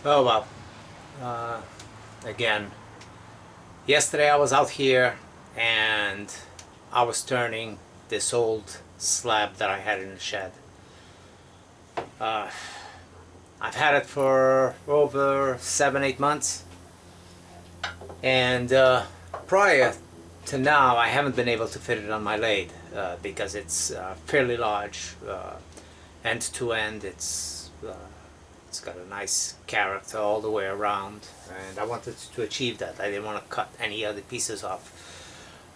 Oh well, again, yesterday I was out here and I was turning this old slab that I had in the shed. Uh, I've had it for over 7-8 months, and prior to now I haven't been able to fit it on my lathe because it's fairly large, end to end. It's got a nice character all the way around, and I wanted to achieve that. I didn't want to cut any other pieces off.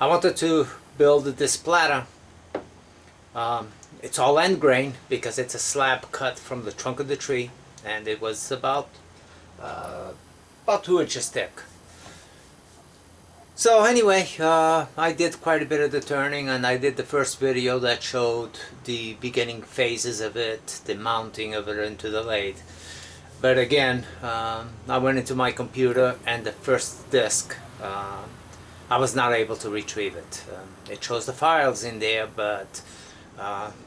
I wanted to build this platter. It's all end grain because it's a slab cut from the trunk of the tree, and it was about 2 inches thick. So anyway, I did quite a bit of the turning, and I did the first video that showed the beginning phases of it, the mounting of it into the lathe. But again, I went into my computer, and the first disk, I was not able to retrieve it. It shows the files in there, but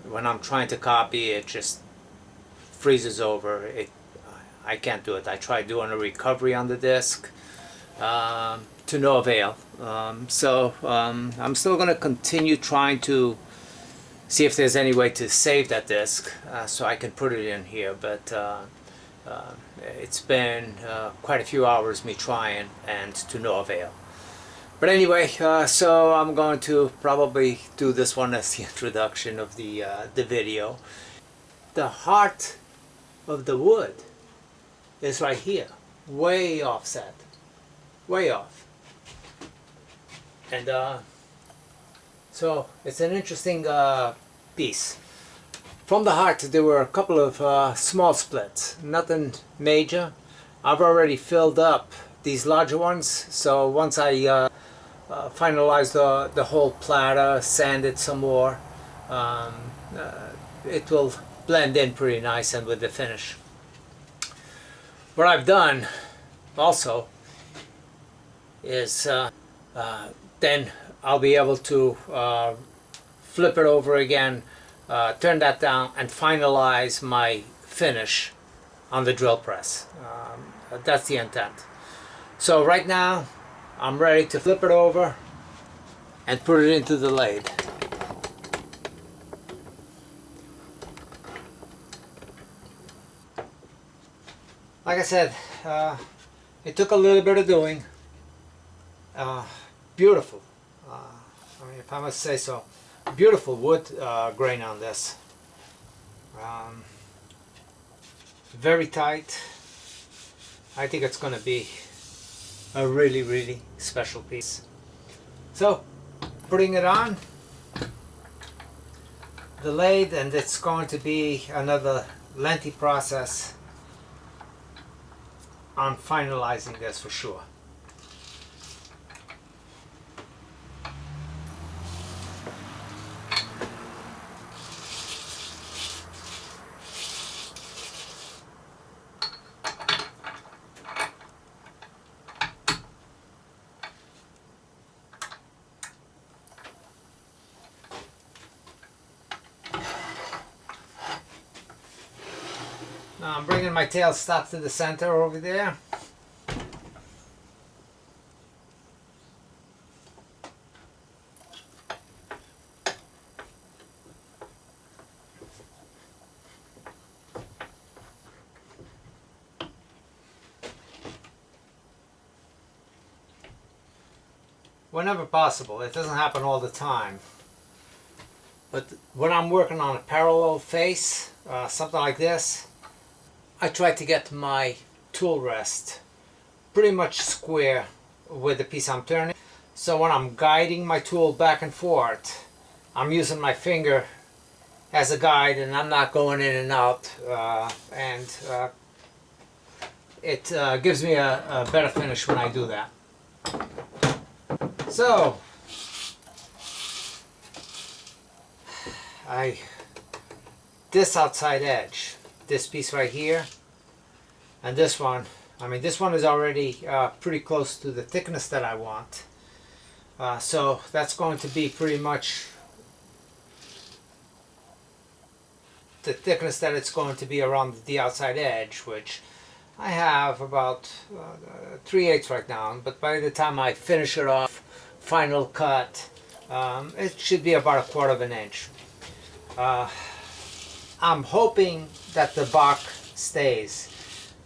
when I'm trying to copy, it just freezes over. I can't do it. I tried doing a recovery on the disk, to no avail. So I'm still going to continue trying to see if there's any way to save that disk so I can put it in here, but it's been quite a few hours me trying and to no avail. But anyway, so I'm going to probably do this one as the introduction of the video. The heart of the wood is right here, way offset, way off. And so it's an interesting piece. From the heart there were a couple of small splits, nothing major. I've already filled up these larger ones, so once I finalize the whole platter, sand it some more, it will blend in pretty nice and with the finish. What I've done also is then I'll be able to flip it over again, turn that down, and finalize my finish on the drill press. That's the intent. So right now I'm ready to flip it over and put it into the lathe. Like I said, it took a little bit of doing. Beautiful, I mean, if I must say so, beautiful wood grain on this. Very tight. I think it's going to be a really, really special piece. So, putting it on the lathe, and it's going to be another lengthy process on finalizing this for sure. Now I'm bringing my tail stop to the center over there. Whenever possible. It doesn't happen all the time. But when I'm working on a parallel face, something like this, I try to get my tool rest pretty much square with the piece I'm turning. So when I'm guiding my tool back and forth, I'm using my finger as a guide, and I'm not going in and out, and it gives me a better finish when I do that. So this outside edge, this piece right here, and this one, I mean, this one is already pretty close to the thickness that I want. So that's going to be pretty much the thickness that it's going to be around the outside edge, which I have about 3/8 right now, but by the time I finish it off, final cut, it should be about 1/4 of an inch. I'm hoping that the bark stays,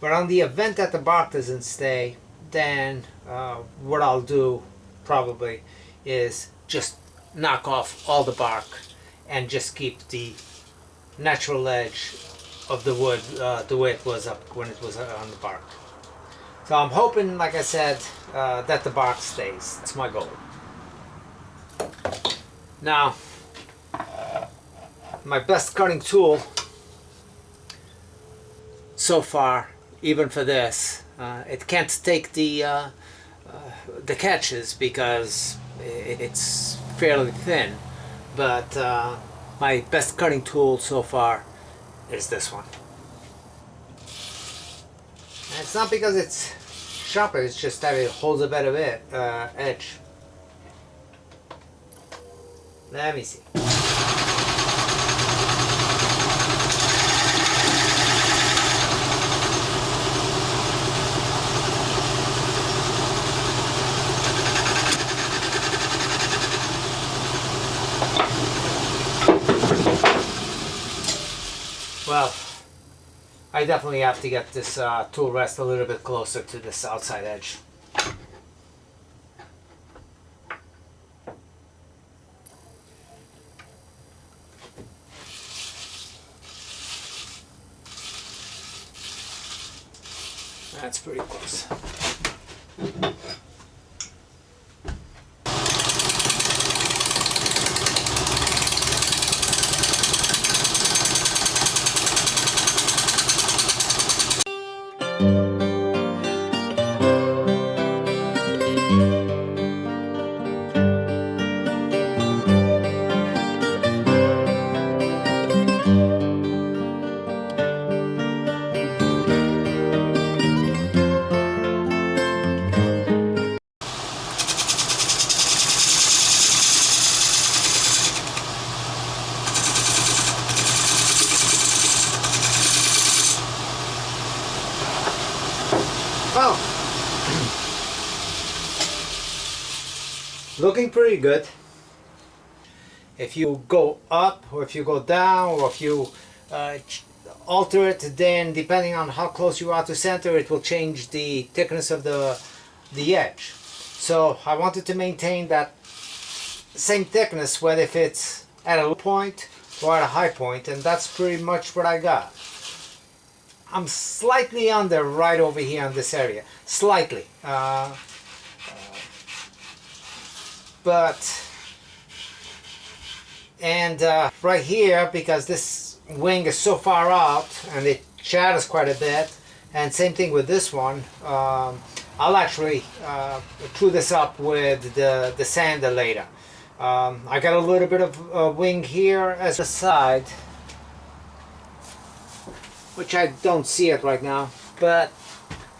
but on the event that the bark doesn't stay, then what I'll do probably is just knock off all the bark and just keep the natural edge of the wood the way it was up when it was on the bark. So I'm hoping, like I said, that the bark stays. That's my goal. Now, my best cutting tool so far, even for this, it can't take the catches because it's fairly thin, but my best cutting tool so far is this one. And it's not because it's sharper, it's just that it holds a better edge. Let me see. Well, I definitely have to get this tool rest a little bit closer to this outside edge. That's pretty close. Well, looking pretty good. If you go up or if you go down or if you alter it, then depending on how close you are to center, it will change the thickness of the edge. So I wanted to maintain that same thickness whether if it's at a low point or at a high point, and that's pretty much what I got. I'm slightly under right over here in this area, slightly, but right here, because this wing is so far out and it shatters quite a bit, and same thing with this one, I'll actually true this up with the sander later. I got a little bit of wing here as a side, which I don't see it right now, but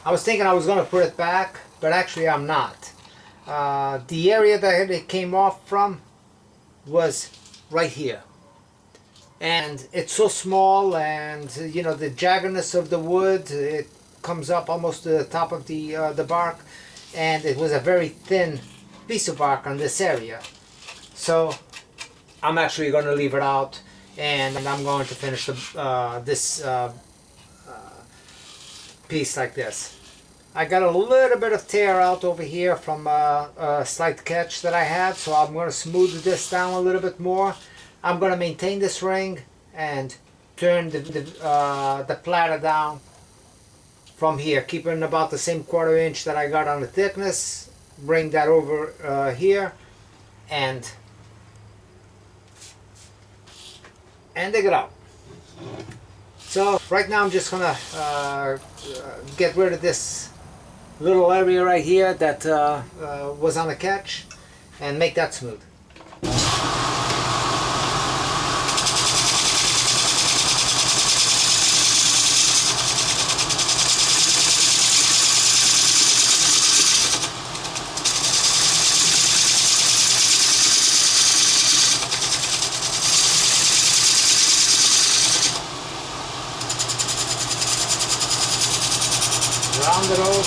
I was thinking I was going to put it back, but actually I'm not. The area that it came off from was right here, and it's so small, and you know, the jaggedness of the wood, it comes up almost to the top of the bark, and it was a very thin piece of bark on this area. So I'm actually going to leave it out, and I'm going to finish this piece like this. I got a little bit of tear out over here from a slight catch that I had, so I'm going to smooth this down a little bit more. I'm going to maintain this ring and turn the platter down from here, keeping about the same 1/4 inch that I got on the thickness. Bring that over here and dig it out. So right now I'm just gonna get rid of this little area right here that was on the catch and make that smooth.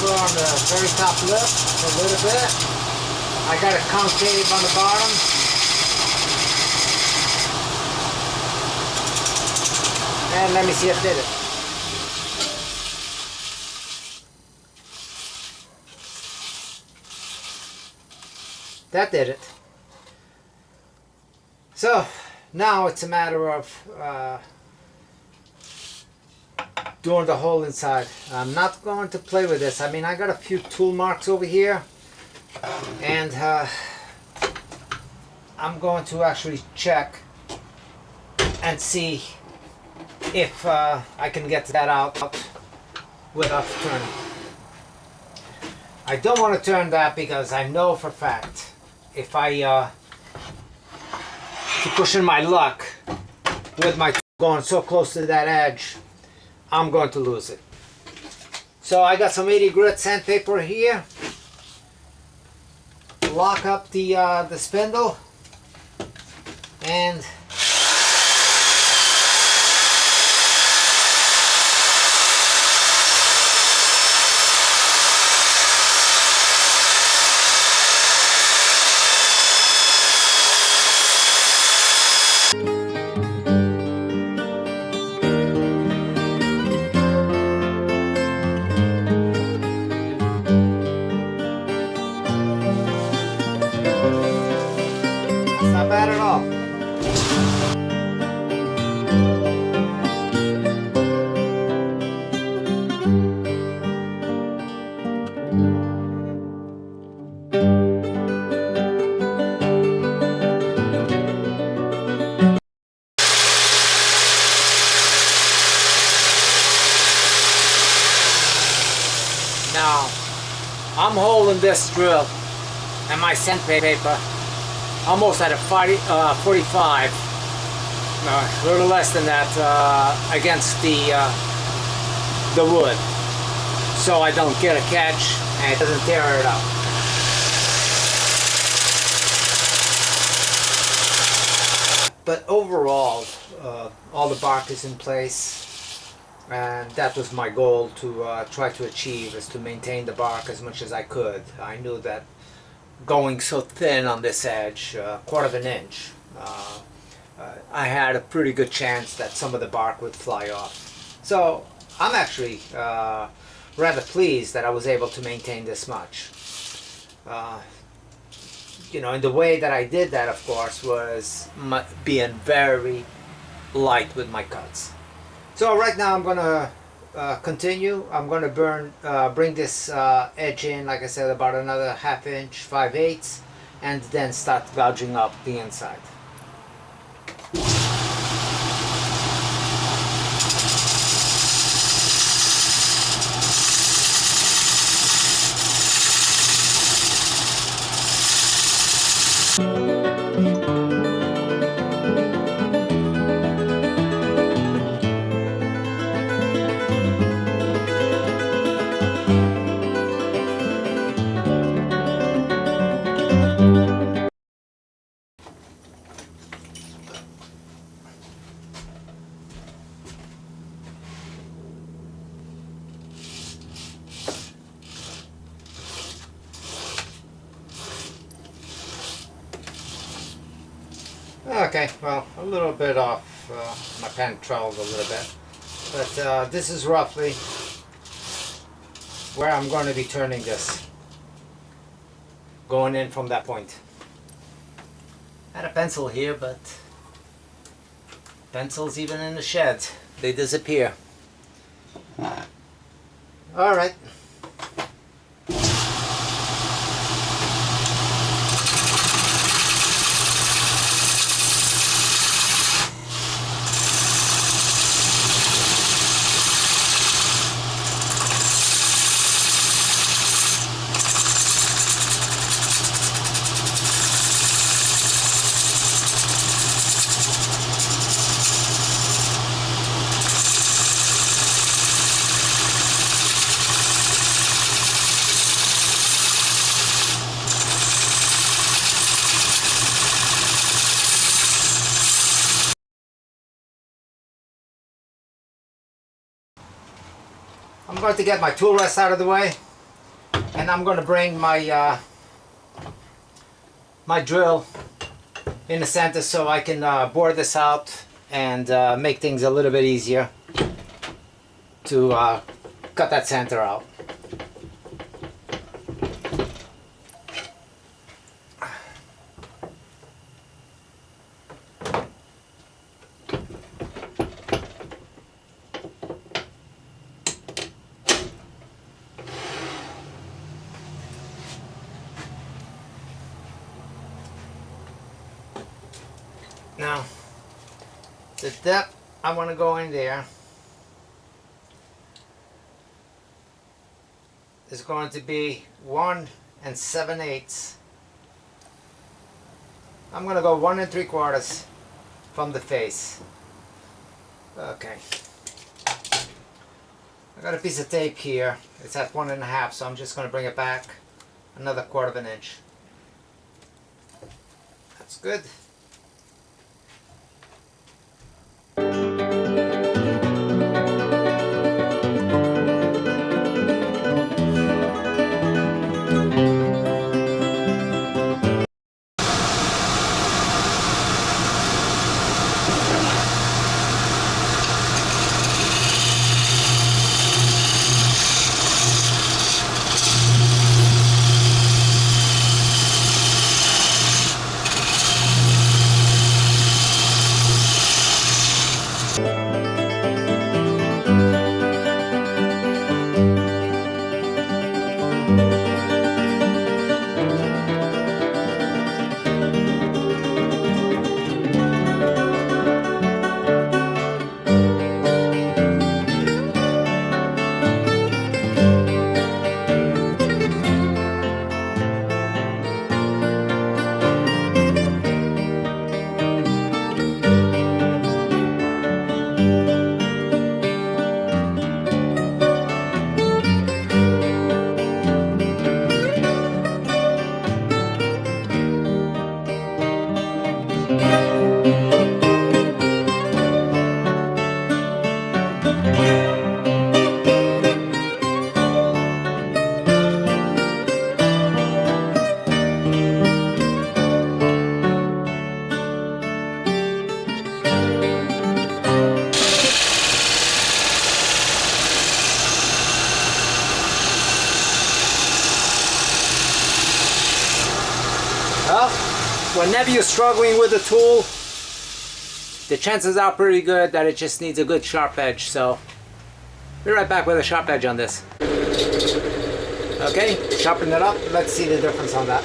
over on the very top lip a little bit. I got a concave on the bottom. And let me see if it did it. That did it. So now it's a matter of doing the hole inside. I'm not going to play with this. I mean, I got a few tool marks over here, and I'm going to actually check and see if I can get that out without turning. I don't want to turn that because I know for a fact if I keep pushing my luck with my tool going so close to that edge, I'm going to lose it. So I got some 80 grit sandpaper here. Lock up the spindle and not bad at all. Now, I'm holding this drill and my sandpaper almost at a 45, a little less than that, against the wood, so I don't get a catch and it doesn't tear it up. But overall, all the bark is in place, and that was my goal to try to achieve, is to maintain the bark as much as I could. I knew that going so thin on this edge, a quarter of an inch, I had a pretty good chance that some of the bark would fly off. So I'm actually rather pleased that I was able to maintain this much. You know, and the way that I did that, of course, was being very light with my cuts. So right now I'm gonna continue. I'm going to bring this edge in, like I said, about another ½ inch, 5/8, and then start gouging up the inside. Okay, well, a little bit off. My pen traveled a little bit, but this is roughly where I'm going to be turning this, going in from that point. I had a pencil here, but pencils, even in the shed, they disappear. All right. I'm going to get my tool rest out of the way. And I'm going to bring my my drill in the center so I can bore this out and make things a little bit easier to cut that center out. Now, the depth I want to go in there is going to be 1 7/8. I'm going to go 1 3/4 from the face. Okay. I got a piece of tape here. It's at 1 1/2, so I'm just going to bring it back another 1/4 inch. That's good. Well, whenever you're struggling with a tool, the chances are pretty good that it just needs a good sharp edge. So, be right back with a sharp edge on this. Okay, sharpen it up. Let's see the difference on that.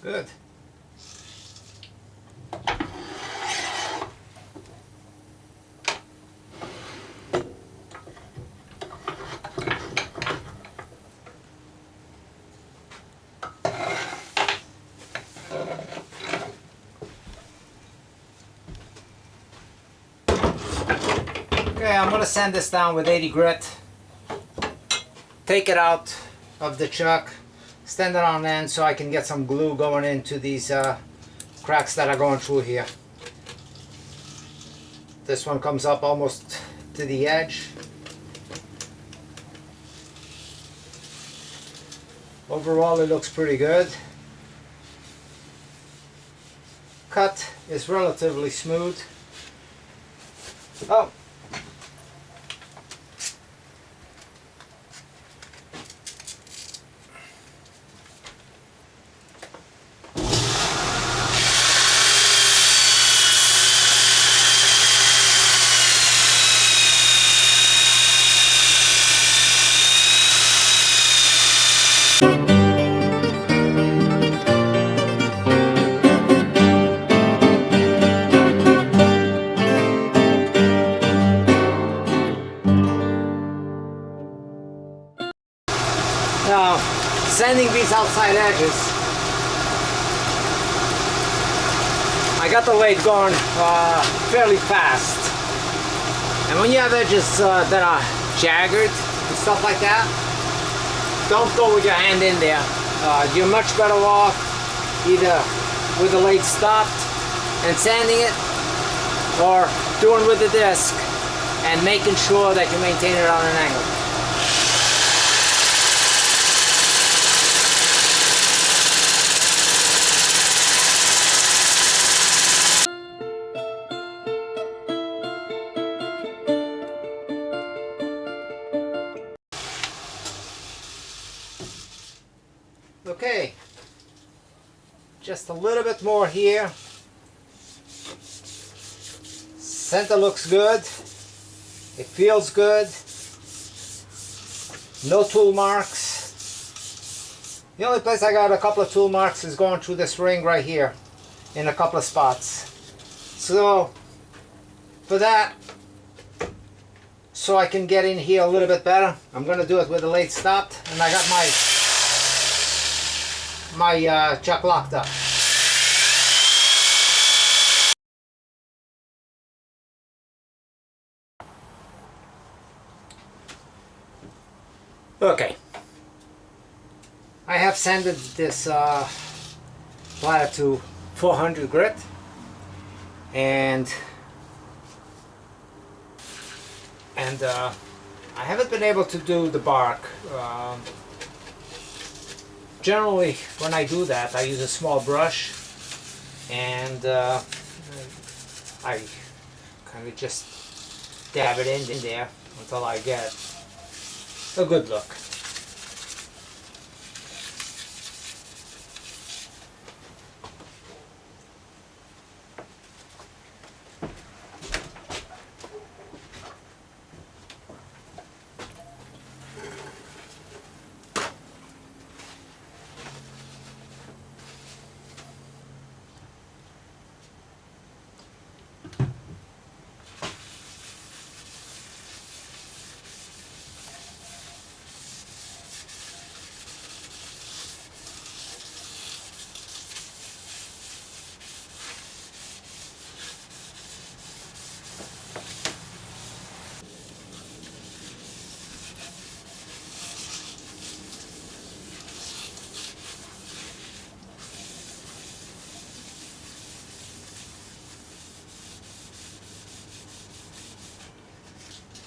Good. Okay, I'm going to sand this down with 80 grit. Take it out of the chuck. Stand it on end so I can get some glue going into these cracks that are going through here. This one comes up almost to the edge. Overall, it looks pretty good. Cut is relatively smooth. Oh. these outside edges, I got the lathe going fairly fast. And when you have edges that are jagged and stuff like that, don't go with your hand in there. You're much better off either with the lathe stopped and sanding it, or doing with the disc and making sure that you maintain it on an angle. Okay, just a little bit more here. Center looks good. It feels good. No tool marks. The only place I got a couple of tool marks is going through this ring right here in a couple of spots. So for that, so I can get in here a little bit better, I'm going to do it with the lathe stopped, and I got my chuck locked up. Okay, I have sanded this platter to 400 grit, and I haven't been able to do the bark. Generally, when I do that, I use a small brush, and I kind of just dab it in there until I get a good look.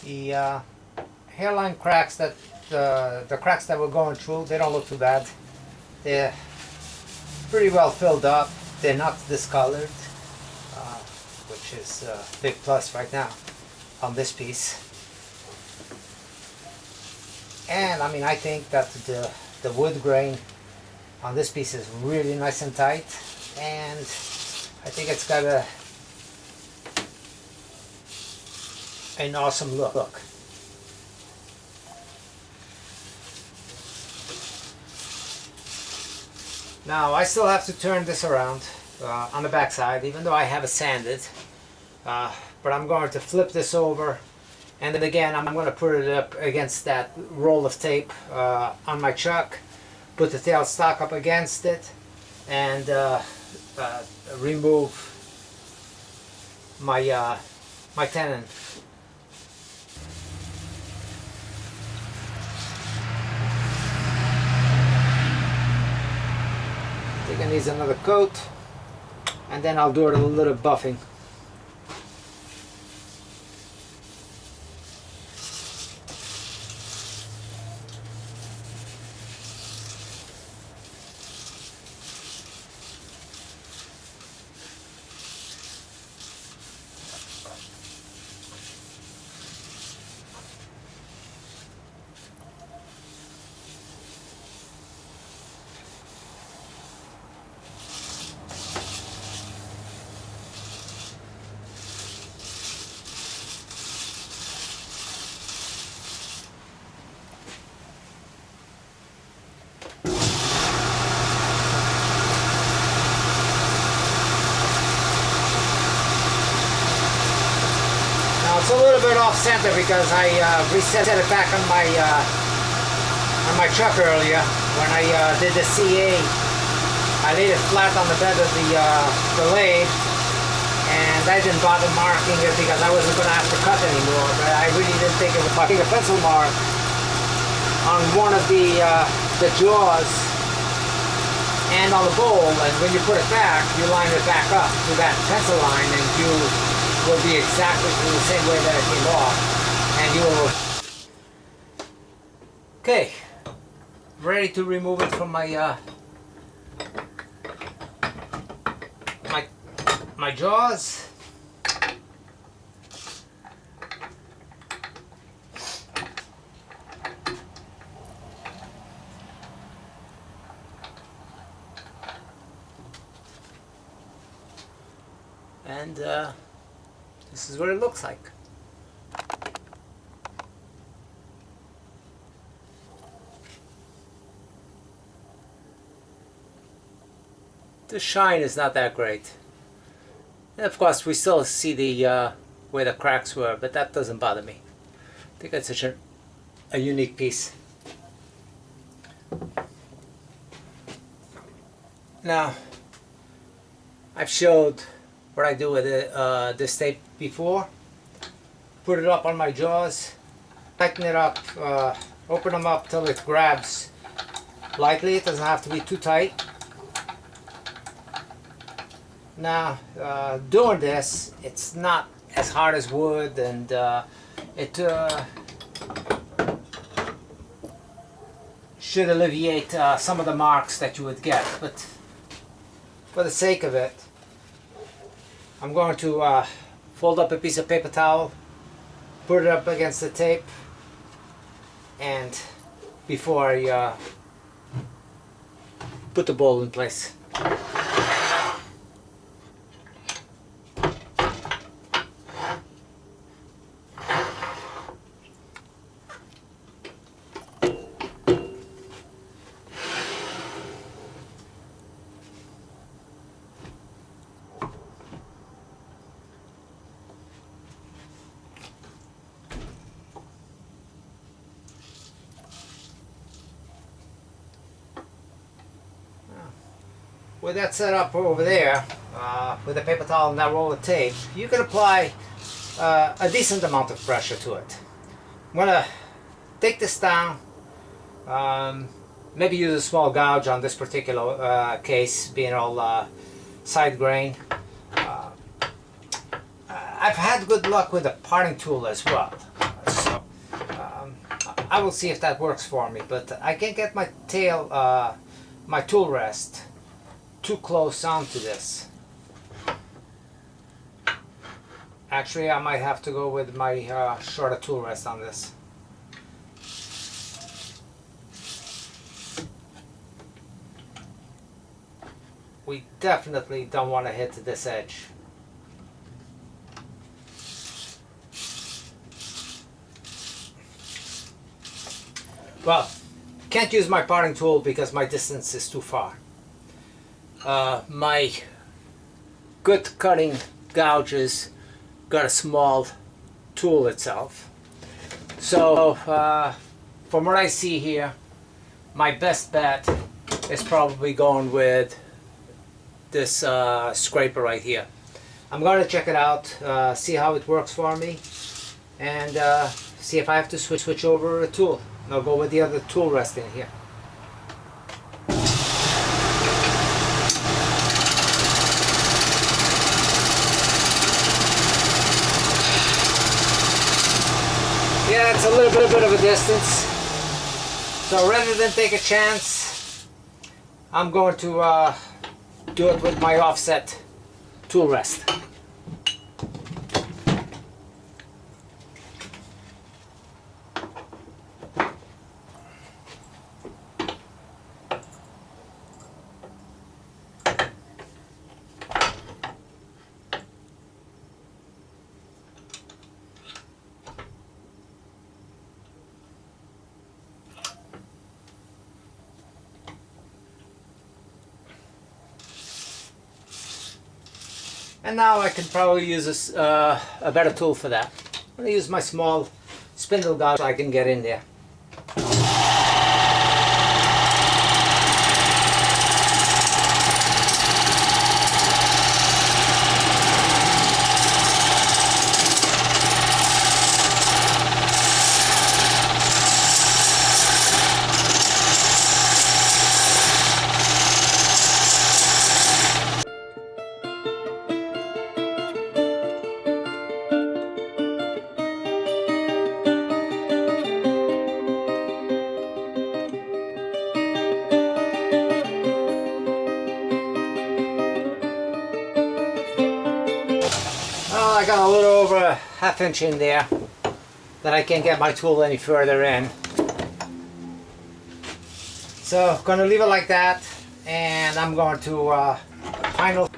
The hairline cracks that the cracks that we're going through, they don't look too bad. They're pretty well filled up. They're not discolored, which is a big plus right now on this piece. And I mean, I think that the wood grain on this piece is really nice and tight, and I think it's got an awesome look. Now I still have to turn this around on the back side, even though I have it sanded, but I'm going to flip this over, and then again I'm going to put it up against that roll of tape on my chuck, put the tailstock up against it, and remove my my tenon. I think it needs another coat, and then I'll do it a little buffing. It's a little bit off center because I reset it back on my truck earlier. when I did the CA, I laid it flat on the bed of the lathe, and I didn't bother marking it because I wasn't going to have to cut anymore, but I really didn't think of marking a pencil mark on one of the jaws and on the bowl, and when you put it back, you line it back up to that pencil line, and you will be exactly the same way that it came off, and you will... Okay, ready to remove it from my my jaws. And this is what it looks like. The shine is not that great. And of course, we still see the where the cracks were, but that doesn't bother me. I think it's such a unique piece. Now, I've showed what I do with this tape before. Put it up on my jaws, tighten it up, open them up till it grabs lightly. It doesn't have to be too tight. Now, doing this, it's not as hard as wood, and it should alleviate some of the marks that you would get. But for the sake of it, I'm going to fold up a piece of paper towel, put it up against the tape, and before I put the bowl in place. With that set up over there, with a paper towel and that roll of tape, you can apply a decent amount of pressure to it. I'm going to take this down, maybe use a small gouge on this particular case, being all side grain. I've had good luck with a parting tool as well, so I will see if that works for me, but I can't get my tail, my tool rest too close onto this. Actually, I might have to go with my shorter tool rest on this. We definitely don't want to hit this edge. Well, can't use my parting tool because my distance is too far. My good cutting gouges got a small tool itself. So from what I see here, my best bet is probably going with this scraper right here. I'm going to check it out, see how it works for me, and see if I have to switch over a tool. I'll go with the other tool rest in here. Yeah, it's a little bit of a distance, so rather than take a chance, I'm going to do it with my offset tool rest. And now I can probably use a better tool for that. I'm going to use my small spindle gouge so I can get in there. Well, I got a little over a ½ inch in there that I can't get my tool any further in. So I'm going to leave it like that, and I'm going to final.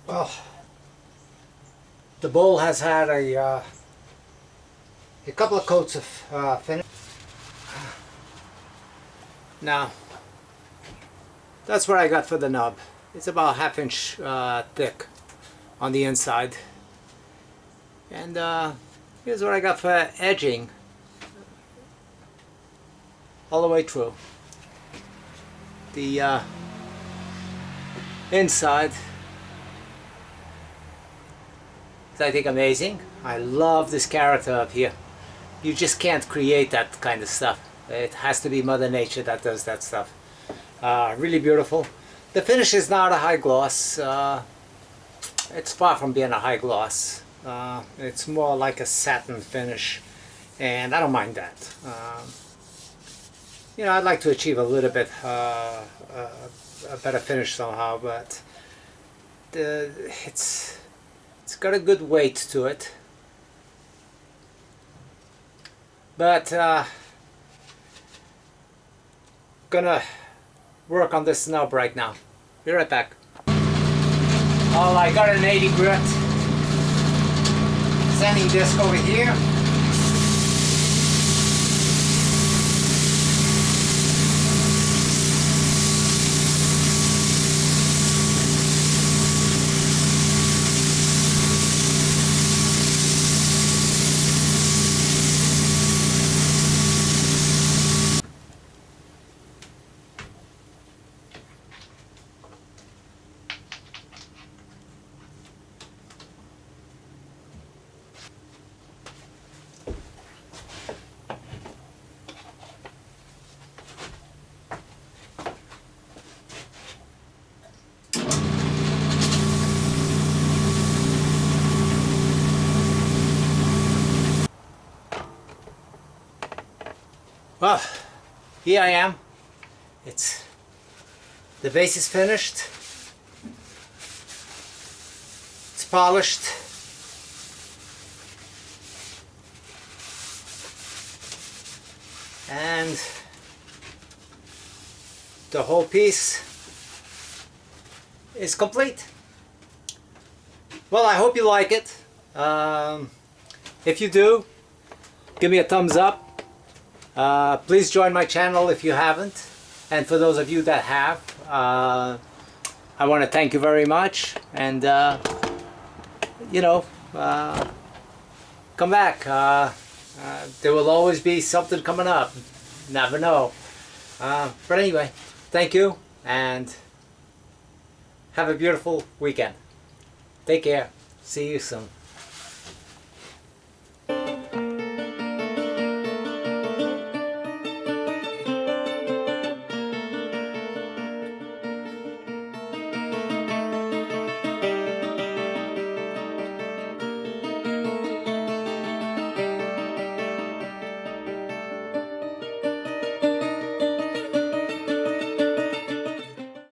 Well, the bowl has had a couple of coats of finish. Now, that's what I got for the nub. It's about ½ inch thick on the inside. And here's what I got for edging all the way through. The inside is, I think, amazing. I love this character up here. You just can't create that kind of stuff. It has to be Mother Nature that does that stuff. Really beautiful. The finish is not a high gloss. It's far from being a high gloss. It's more like a satin finish, and I don't mind that. You know, I'd like to achieve a little bit a better finish somehow, but it's got a good weight to it. But gonna work on this nub right now. Be right back. Oh, I got an 80 grit. sanding disc over here. Well, here I am. The base is finished. It's polished. And the whole piece is complete. Well, I hope you like it. If you do, give me a thumbs up. Please join my channel if you haven't, and for those of you that have, I want to thank you very much, and you know, come back. There will always be something coming up, never know. But anyway, thank you, and have a beautiful weekend. Take care. See you soon.